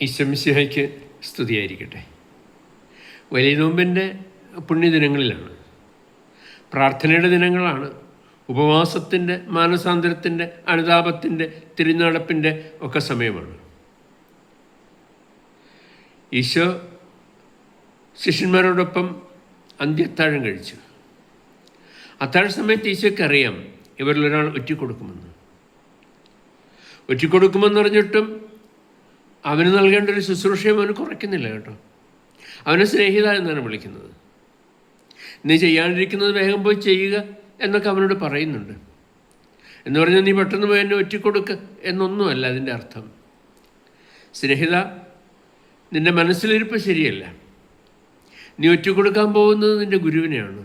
ഈശോമിശിഹായ്ക്ക് സ്തുതിയായിരിക്കട്ടെ. വലിയ നോമ്പിൻ്റെ പുണ്യദിനങ്ങളിലാണ്, പ്രാർത്ഥനയുടെ ദിനങ്ങളാണ്, ഉപവാസത്തിൻ്റെ, മാനസാന്തരത്തിൻ്റെ, അനുതാപത്തിൻ്റെ, തിരുനാടപ്പിൻ്റെ ഒക്കെ സമയമാണ്. ഈശോ ശിഷ്യന്മാരോടൊപ്പം അന്ത്യത്താഴം കഴിച്ചു. അത്താഴ സമയത്ത് ഈശോയ്ക്ക് അറിയാം ഇവരിലൊരാൾ ഒറ്റിക്കൊടുക്കുമെന്ന് പറഞ്ഞിട്ടും അവന് നൽകേണ്ട ഒരു ശുശ്രൂഷയും അവന് കുറയ്ക്കുന്നില്ല കേട്ടോ. അവനെ സ്നേഹിത എന്നാണ് വിളിക്കുന്നത്. നീ ചെയ്യാണ്ടിരിക്കുന്നത് വേഗം പോയി ചെയ്യുക എന്നൊക്കെ അവനോട് പറയുന്നുണ്ട്. എന്ന് പറഞ്ഞാൽ നീ പെട്ടെന്ന് പോയി എന്നെ ഒറ്റിക്കൊടുക്കുക എന്നൊന്നുമല്ല അതിൻ്റെ അർത്ഥം. സ്നേഹിത, നിൻ്റെ മനസ്സിലിരിപ്പ് ശരിയല്ല. നീ ഒറ്റിക്കൊടുക്കാൻ പോകുന്നത് നിൻ്റെ ഗുരുവിനെയാണ്,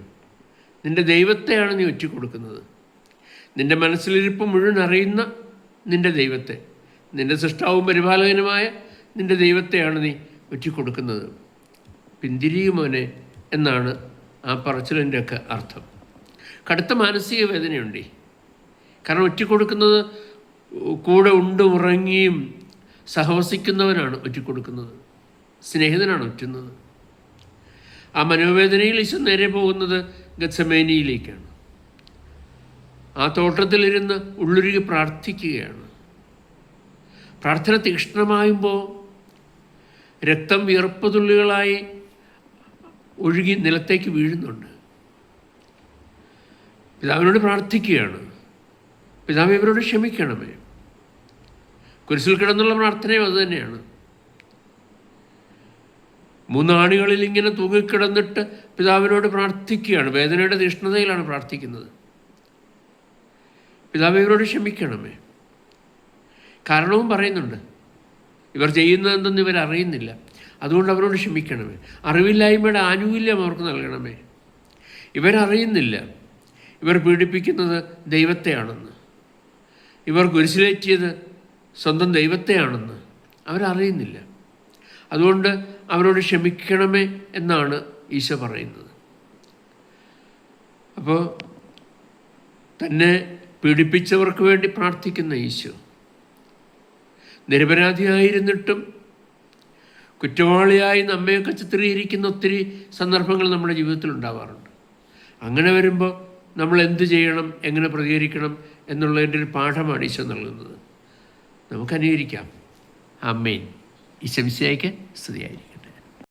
നിൻ്റെ ദൈവത്തെയാണ് നീ ഒറ്റിക്കൊടുക്കുന്നത്. നിൻ്റെ മനസ്സിലിരിപ്പ് മുഴുവൻ അറിയുന്ന നിൻ്റെ ദൈവത്തെ, നിൻ്റെ സൃഷ്ടാവും പരിപാലകനുമായ നിൻ്റെ ദൈവത്തെയാണ് നീ ഒറ്റിക്കൊടുക്കുന്നത്. പിന്തിരിയുമോനെ എന്നാണ് ആ പറച്ചിലിൻ്റെയൊക്കെ അർത്ഥം. കടുത്ത മാനസിക വേദനയുണ്ട്. കാരണം ഒറ്റിക്കൊടുക്കുന്നത് കൂടെ ഉറങ്ങിയും സഹവസിക്കുന്നവനാണ് ഒറ്റിക്കൊടുക്കുന്നത്, സ്നേഹിതനാണ് ഒറ്റുന്നത്. ആ മനോവേദനയിൽ ഈശോ നേരെ പോകുന്നത് ഗത്സമേനിയിലേക്കാണ്. ആ തോട്ടത്തിലിരുന്ന് ഉള്ളുരുകി പ്രാർത്ഥിക്കുകയാണ്. പ്രാർത്ഥന തീക്ഷ്ണമായുമ്പോൾ രക്തം വിയർപ്പ് തുള്ളികളായി ഒഴുകി നിലത്തേക്ക് വീഴുന്നുണ്ട്. പിതാവിനോട് പ്രാർത്ഥിക്കുകയാണ്, പിതാവ് ഇവരോട് ക്ഷമിക്കണമേ. കുരിശിൽ കിടന്നുള്ള പ്രാർത്ഥനയും അതുതന്നെയാണ്. 3 ആണികളിൽ ഇങ്ങനെ തൂങ്ങിക്കിടന്നിട്ട് പിതാവിനോട് പ്രാർത്ഥിക്കുകയാണ്. വേദനയുടെ തീഷ്ണതയിലാണ് പ്രാർത്ഥിക്കുന്നത്. പിതാവ് ഇവരോട് ക്ഷമിക്കണമേ. കാരണവും പറയുന്നുണ്ട്, ഇവർ ചെയ്യുന്നതെന്തെന്ന് ഇവരറിയുന്നില്ല, അതുകൊണ്ട് അവരോട് ക്ഷമിക്കണമേ. അറിവില്ലായ്മയുടെ ആനുകൂല്യം അവർക്ക് നൽകണമേ. ഇവരറിയുന്നില്ല ഇവർ പീഡിപ്പിക്കുന്നത് ദൈവത്തെയാണെന്ന്, ഇവർ കുരിശിലേറ്റിയത് സ്വന്തം ദൈവത്തെയാണെന്ന് അവരറിയുന്നില്ല. അതുകൊണ്ട് അവരോട് ക്ഷമിക്കണമേ എന്നാണ് ഈശോ പറയുന്നത്. അപ്പോൾ തന്നെ പീഡിപ്പിച്ചവർക്ക് വേണ്ടി പ്രാർത്ഥിക്കുന്ന ഈശോ നിരപരാധിയായിരുന്നിട്ടും കുറ്റവാളിയായി നമ്മയൊക്കെ ചിത്രീകരിക്കുന്ന ഒത്തിരി സന്ദർഭങ്ങൾ നമ്മുടെ ജീവിതത്തിൽ ഉണ്ടാവാറുണ്ട്. അങ്ങനെ വരുമ്പോൾ നമ്മൾ എന്ത് ചെയ്യണം, എങ്ങനെ പ്രതികരിക്കണം എന്നുള്ളതിൻ്റെ ഒരു പാഠമാണ് ഈശോ നൽകുന്നത്. നമുക്ക് അനുകരിക്കാം. ആമേൻ. ഈശോ മിശിഹായ്ക്ക് സ്തുതിയായിരിക്കും.